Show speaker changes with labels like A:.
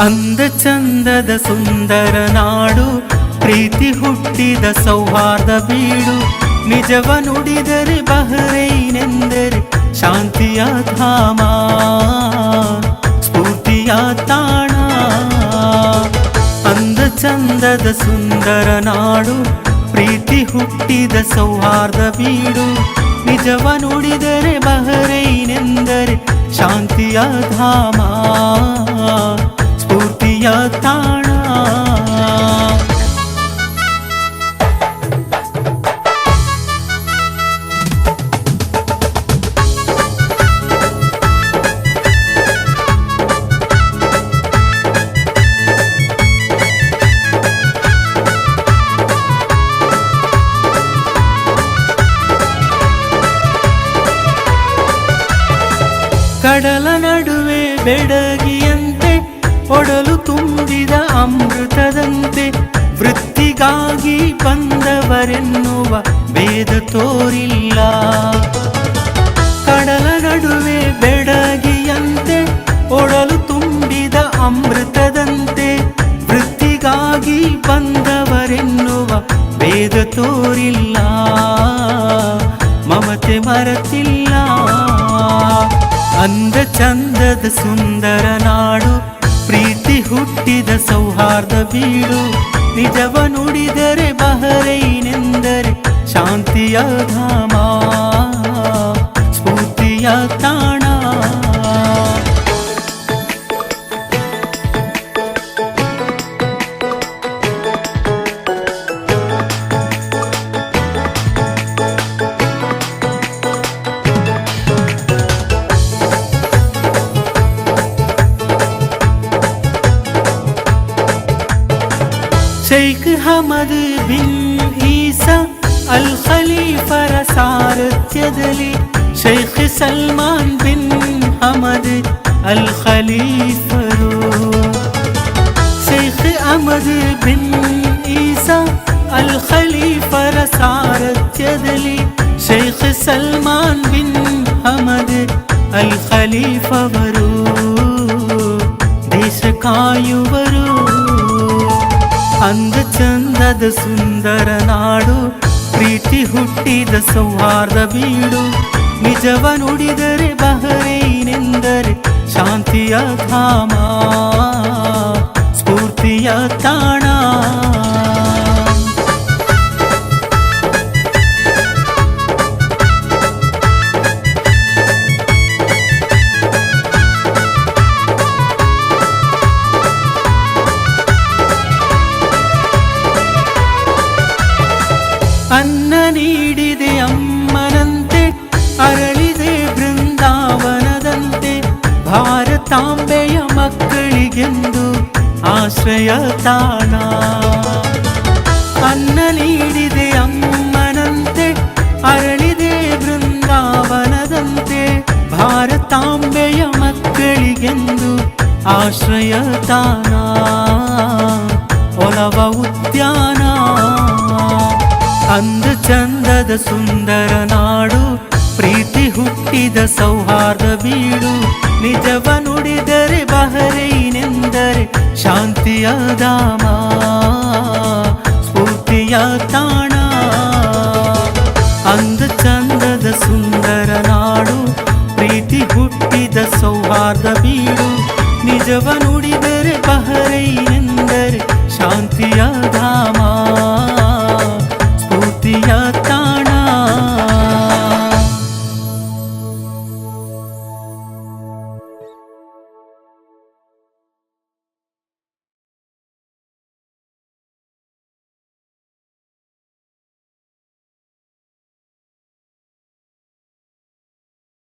A: ಅಂದ ಚಂದದ ಸುಂದರ ನಾಡು, ಪ್ರೀತಿ ಹುಟ್ಟಿದ ಸೌಹಾರ್ದ ಬೀಡು. ನಿಜವ ನುಡಿದರೆ ಬಹರೈನೆಂದರೆ ಶಾಂತಿಯ ಧಾಮ, ಸ್ಫೂರ್ತಿಯ ತಾಣ. ಅಂದ ಚಂದದ ಸುಂದರ ನಾಡು, ಪ್ರೀತಿ ಹುಟ್ಟಿದ ಸೌಹಾರ್ದ ಬೀಡು. ನಿಜವ ನುಡಿದರೆ ಬಹರೈನೆಂದರೆ ಶಾಂತಿಯ ಧಾಮ, ಸ್ಫೂರ್ತಿಯ ತಾಣ. ಕಡಲ ನಡುವೆ ಬೆಡಗಿಯಂತೆ, ಒಡಲು ತುಂಬಿದ ಅಮೃತದಂತೆ. ವೃತ್ತಿಗಾಗಿ ಬಂದವರೆನ್ನುವ ಭೇದ ತೋರಿಲ್ಲ. ಕಡಲ ನಡುವೆ ಬೆಡಗಿಯಂತೆ, ಒಡಲು ತುಂಬಿದ ಅಮೃತದಂತೆ. ವೃತ್ತಿಗಾಗಿ ಬಂದವರೆನ್ನುವ ಭೇದ ತೋರಿಲ್ಲ, ಮಮತೆ ಮರೆತಿಲ್ಲ. ಅಂದ ಚಂದದ ಸುಂದರ ನಾಡು, ಪ್ರೀತಿ ಹುಟ್ಟಿದ ಸೌಹಾರ್ದ ಬೀಡು. ನಿಜವ ನುಡಿದರೆ ಬಹರೈನೆಂದರೆ ಶಾಂತಿಯ ಧಾಮ, ಸ್ಫೂರ್ತಿಯ ತಾಣ. Sheikh Hamad bin Isa Al ಖಲೀಫರ ಸಾರಥ್ಯದಲ್ಲಿ, Sheikh Salman bin Hamad Al ಖಲೀಫರು. Sheikh Ahmed bin Isa Al ಖಲೀಫರ ಸಾರಥ್ಯದಲ್ಲಿ, Sheikh Salman bin Hamad Al ಖಲೀಫವರು ದೇಶ ಕಾಯುವರು. ಅಂದ ಚಂದದ ಸುಂದರ ನಾಡು, ಪ್ರೀತಿ ಹುಟ್ಟಿದ ಸೌಹಾರ್ದ ಬೀಡು. ನಿಜವ ನುಡಿದರೆ ಬಹರೈನೆಂದರೆ ಶಾಂತಿಯ ಧಾಮ, ಸ್ಫೂರ್ತಿಯ ತಾಣ. ಅನ್ನ ನೀಡಿದೆ ಅಮ್ಮನಂತೆ, ಅರಳಿದೆ ಬೃಂದಾವನದಂತೆ. ಭಾರತಾಂಬೆಯ ಮಕ್ಕಳಿಗೆಂದು ಆಶ್ರಯ ತಾಣ. ಅನ್ನ ನೀಡಿದೆ ಅಮ್ಮನಂತೆ, ಅರಳಿದೆ ಬೃಂದಾವನದಂತೆ. ಭಾರತಾಂಬೆಯ ಮಕ್ಕಳಿಗೆಂದು ಆಶ್ರಯ ತಾಣ, ಒಲವ ಉದ್ಯಾನ. ಅಂದ ಚಂದದ ಸುಂದರ ನಾಡು, ಪ್ರೀತಿ ಹುಟ್ಟಿದ ಸೌಹಾರ್ದ ಬೀಡು. ನಿಜವ ನುಡಿದರೆ ಬಹರೈನೆಂದರೆ ಶಾಂತಿಯ ಧಾಮ, ಸ್ಫೂರ್ತಿಯ ತಾಣ. ಅಂದ ಚಂದದ ಸುಂದರ ನಾಡು, ಪ್ರೀತಿ ಹುಟ್ಟಿದ ಸೌಹಾರ್ದ ಬೀಡು. ನಿಜವ ನುಡಿದರೆ ಬಹರೈನೆಂದರೆ ಶಾಂತಿಯ ಧಾಮ.